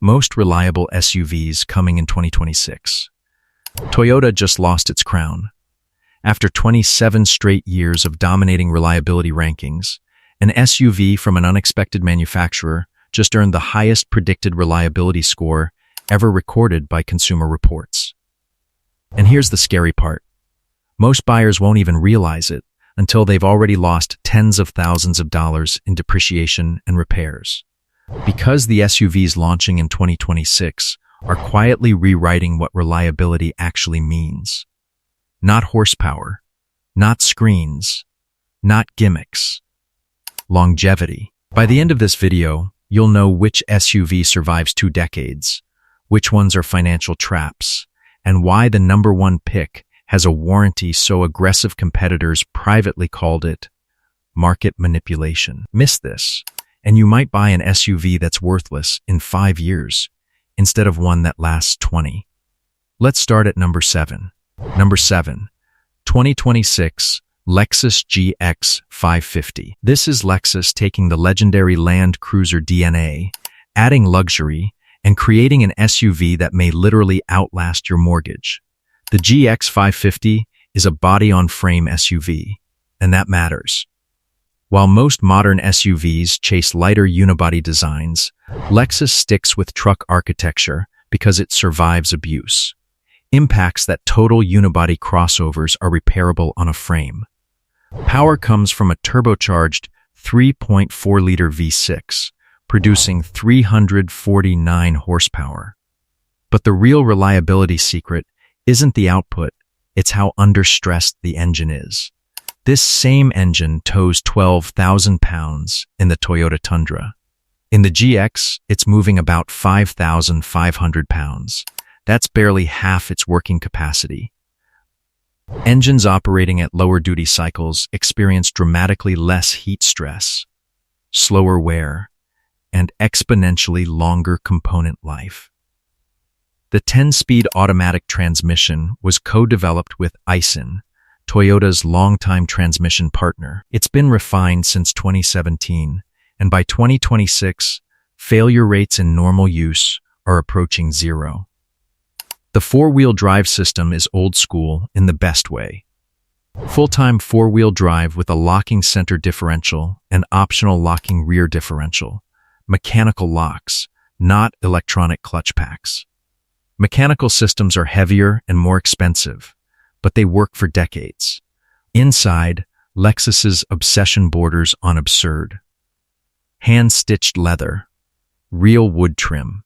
Most reliable SUVs coming in 2026. Toyota just lost its crown. After 27 straight years of dominating reliability rankings, an SUV from an unexpected manufacturer just earned the highest predicted reliability score ever recorded by Consumer Reports. And here's the scary part. Most buyers won't even realize it until they've already lost tens of thousands of dollars in depreciation and repairs. Because the SUVs launching in 2026 are quietly rewriting what reliability actually means. Not horsepower, not screens, not gimmicks. Longevity. By the end of this video, you'll know which SUV survives 2 decades, which ones are financial traps, and why the #1 pick has a warranty so aggressive competitors privately called it market manipulation. Miss this, and you might buy an SUV that's worthless in 5 years instead of one that lasts 20. Let's start at number 7. Number 7, 2026 Lexus GX 550. This is Lexus taking the legendary Land Cruiser DNA, adding luxury, and creating an SUV that may literally outlast your mortgage. The GX 550 is a body-on-frame SUV, and that matters. While most modern SUVs chase lighter unibody designs, Lexus sticks with truck architecture because it survives abuse. Impacts that total unibody crossovers are repairable on a frame. Power comes from a turbocharged 3.4-liter V6, producing 349 horsepower. But the real reliability secret isn't the output, it's how understressed the engine is. This same engine tows 12,000 pounds in the Toyota Tundra. In the GX, it's moving about 5,500 pounds. That's barely half its working capacity. Engines operating at lower duty cycles experience dramatically less heat stress, slower wear, and exponentially longer component life. The 10-speed automatic transmission was co-developed with Aisin, Toyota's longtime transmission partner. It's been refined since 2017, and by 2026, failure rates in normal use are approaching 0. The 4-wheel drive system is old school in the best way. Full-time 4-wheel drive with a locking center differential and optional locking rear differential. Mechanical locks, not electronic clutch packs. Mechanical systems are heavier and more expensive, but they work for decades. Inside, Lexus's obsession borders on absurd. Hand-stitched leather, real wood trim,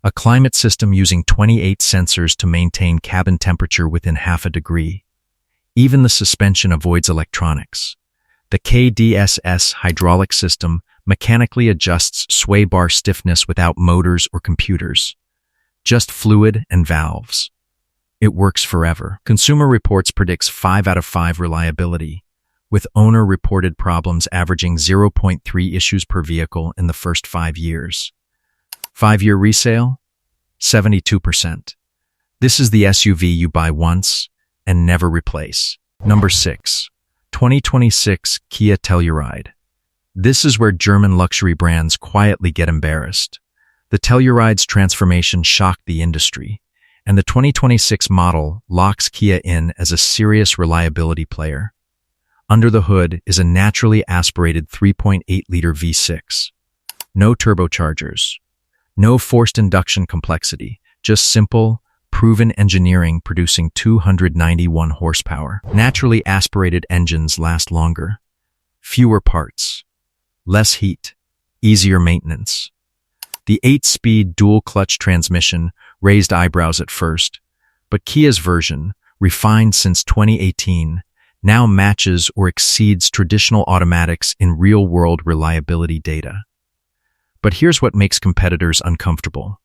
a climate system using 28 sensors to maintain cabin temperature within half a degree. Even the suspension avoids electronics. The KDSS hydraulic system mechanically adjusts sway bar stiffness without motors or computers. Just fluid and valves. It works forever. Consumer Reports predicts 5 out of 5 reliability, with owner-reported problems averaging 0.3 issues per vehicle in the first 5 years. 5-year resale? 72%. This is the SUV you buy once and never replace. Number 6. 2026 Kia Telluride. This is where German luxury brands quietly get embarrassed. The Telluride's transformation shocked the industry, and the 2026 model locks Kia in as a serious reliability player. Under the hood is a naturally aspirated 3.8-liter V6. No turbochargers. No forced induction complexity, just simple, proven engineering producing 291 horsepower. Naturally aspirated engines last longer. Fewer parts. Less heat. Easier maintenance. The 8-speed dual-clutch transmission raised eyebrows at first, but Kia's version, refined since 2018, now matches or exceeds traditional automatics in real-world reliability data. But here's what makes competitors uncomfortable.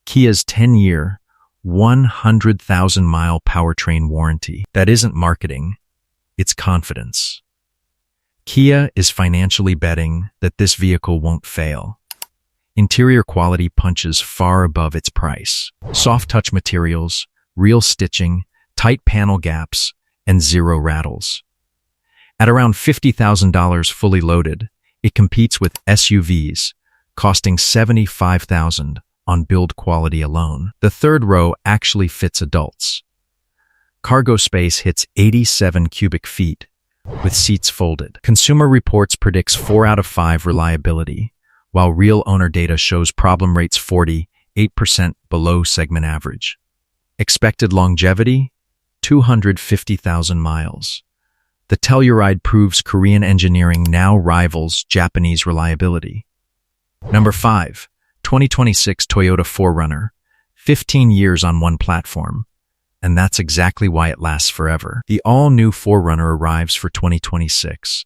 Kia's 10-year, 100,000-mile powertrain warranty. That isn't marketing, it's confidence. Kia is financially betting that this vehicle won't fail. Interior quality punches far above its price. Soft touch materials, real stitching, tight panel gaps, and 0 rattles. At around $50,000 fully loaded, it competes with SUVs, costing $75,000 on build quality alone. The third row actually fits adults. Cargo space hits 87 cubic feet, with seats folded. Consumer Reports predicts 4 out of 5 reliability, while real owner data shows problem rates 48% below segment average. Expected longevity, 250,000 miles. The Telluride proves Korean engineering now rivals Japanese reliability. Number 5. 2026 Toyota 4Runner, 15 years on one platform. And that's exactly why it lasts forever. The all-new 4Runner arrives for 2026.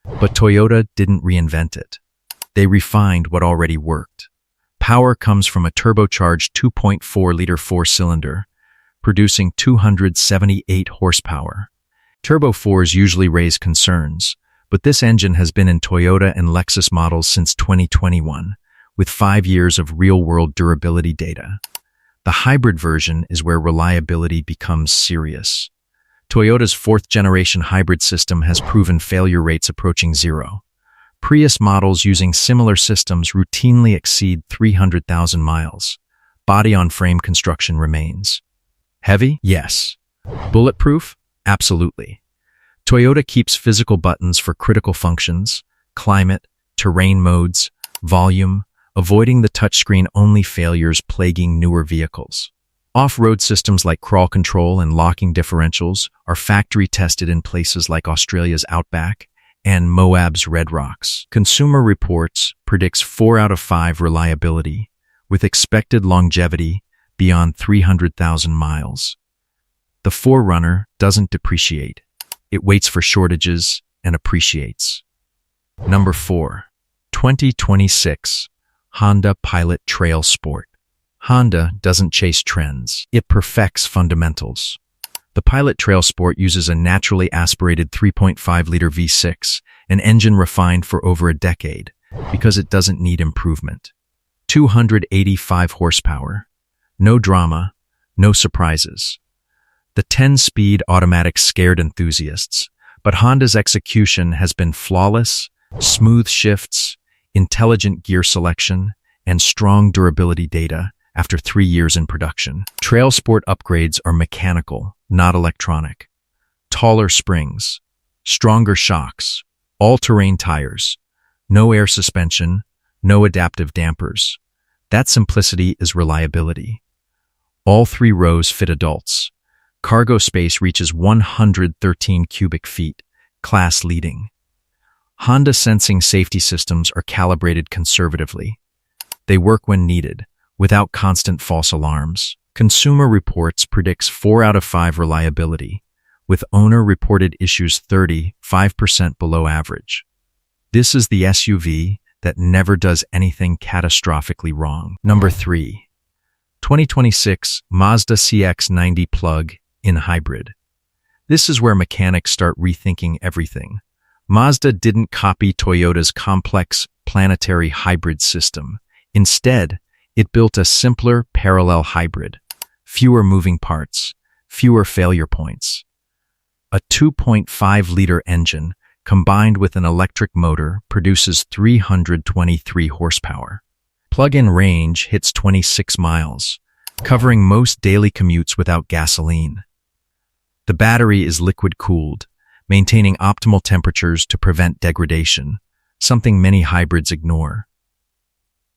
But Toyota didn't reinvent it. They refined what already worked. Power comes from a turbocharged 2.4-liter four-cylinder, producing 278 horsepower. Turbo 4s usually raise concerns, but this engine has been in Toyota and Lexus models since 2021, with 5 years of real-world durability data. The hybrid version is where reliability becomes serious. Toyota's 4th-generation hybrid system has proven failure rates approaching 0. Prius models using similar systems routinely exceed 300,000 miles. Body-on-frame construction remains. Heavy? Yes. Bulletproof? Absolutely. Toyota keeps physical buttons for critical functions, climate, terrain modes, volume, avoiding the touchscreen-only failures plaguing newer vehicles. Off-road systems like crawl control and locking differentials are factory-tested in places like Australia's Outback and Moab's Red Rocks. Consumer Reports predicts 4 out of 5 reliability, with expected longevity beyond 300,000 miles. The 4Runner doesn't depreciate. It waits for shortages and appreciates. Number 4. 2026 Honda Pilot TrailSport. Honda doesn't chase trends. It perfects fundamentals. The Pilot TrailSport uses a naturally aspirated 3.5-liter V6, an engine refined for over a decade, because it doesn't need improvement. 285 horsepower. No drama, no surprises. The 10-speed automatic scared enthusiasts, but Honda's execution has been flawless, smooth shifts, intelligent gear selection, and strong durability data after 3 years in production. TrailSport upgrades are mechanical, not electronic. Taller springs, stronger shocks, all-terrain tires, no air suspension, no adaptive dampers. That simplicity is reliability. All 3 rows fit adults. Cargo space reaches 113 cubic feet, class leading. Honda sensing safety systems are calibrated conservatively. They work when needed, without constant false alarms. Consumer Reports predicts 4 out of 5 reliability, with owner-reported issues 35% below average. This is the SUV that never does anything catastrophically wrong. Number 3. 2026 Mazda CX-90 plug-in hybrid. This is where mechanics start rethinking everything. Mazda didn't copy Toyota's complex planetary hybrid system. Instead, it built a simpler parallel hybrid. Fewer moving parts, fewer failure points. A 2.5-liter engine combined with an electric motor produces 323 horsepower. Plug-in range hits 26 miles, covering most daily commutes without gasoline. The battery is liquid-cooled, maintaining optimal temperatures to prevent degradation, something many hybrids ignore.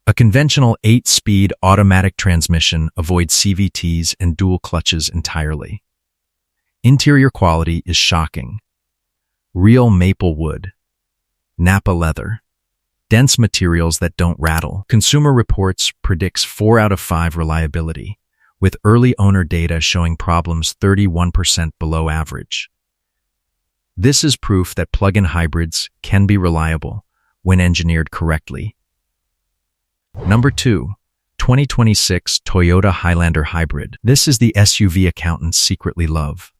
A conventional 8-speed automatic transmission avoids CVTs and dual clutches entirely. Interior quality is shocking. Real maple wood, Napa leather, dense materials that don't rattle. Consumer Reports predicts 4 out of 5 reliability, with early owner data showing problems 31% below average. This is proof that plug-in hybrids can be reliable when engineered correctly. Number 2. 2026 Toyota Highlander Hybrid. This is the SUV accountants secretly love.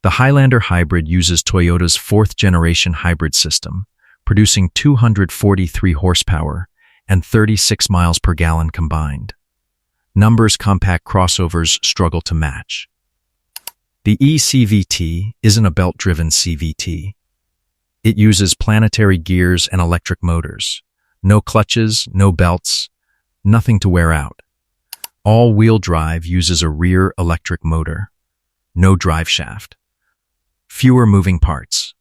The Highlander Hybrid uses Toyota's 4th-generation hybrid system, producing 243 horsepower and 36 miles per gallon combined. Numbers compact crossovers struggle to match. The eCVT isn't a belt-driven CVT. It uses planetary gears and electric motors. No clutches, no belts, nothing to wear out. All-wheel drive uses a rear electric motor. No drive shaft. Fewer moving parts.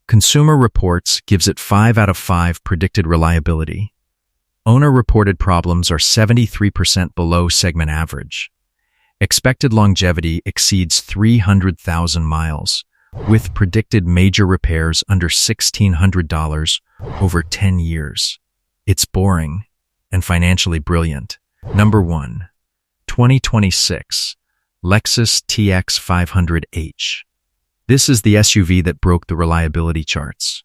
Consumer Reports gives it 5 out of 5 predicted reliability. Owner-reported problems are 73% below segment average. Expected longevity exceeds 300,000 miles, with predicted major repairs under $1,600 over 10 years. It's boring and financially brilliant. Number 1. 2026 Lexus TX 500h. This is the SUV that broke the reliability charts.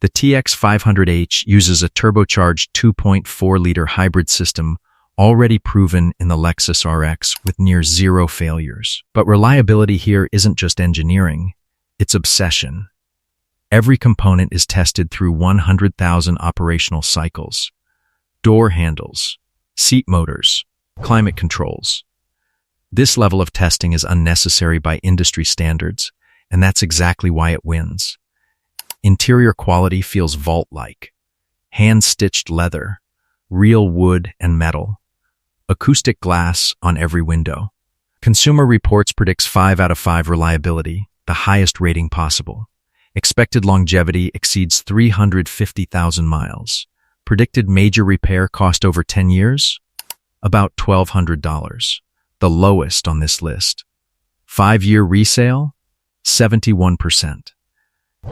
The TX 500h uses a turbocharged 2.4-liter hybrid system already proven in the Lexus RX with near zero failures. But reliability here isn't just engineering, it's obsession. Every component is tested through 100,000 operational cycles. Door handles, seat motors, climate controls. This level of testing is unnecessary by industry standards, and that's exactly why it wins. Interior quality feels vault-like. Hand-stitched leather, real wood and metal, acoustic glass on every window. Consumer Reports predicts 5 out of 5 reliability, the highest rating possible. Expected longevity exceeds 350,000 miles. Predicted major repair cost over 10 years? About $1,200, the lowest on this list. 5-year resale? 71%.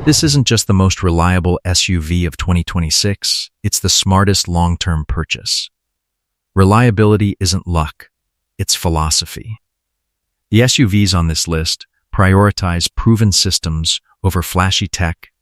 This isn't just the most reliable SUV of 2026, it's the smartest long-term purchase. Reliability isn't luck, it's philosophy. The SUVs on this list prioritize proven systems over flashy tech,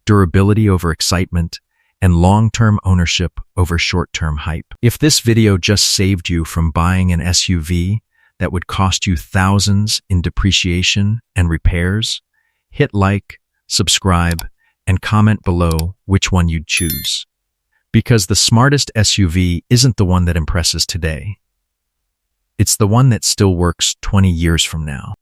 durability over excitement, and long-term ownership over short-term hype. If this video just saved you from buying an SUV that would cost you thousands in depreciation and repairs, hit like, subscribe, and comment below which one you'd choose. Because the smartest SUV isn't the one that impresses today. It's the one that still works 20 years from now.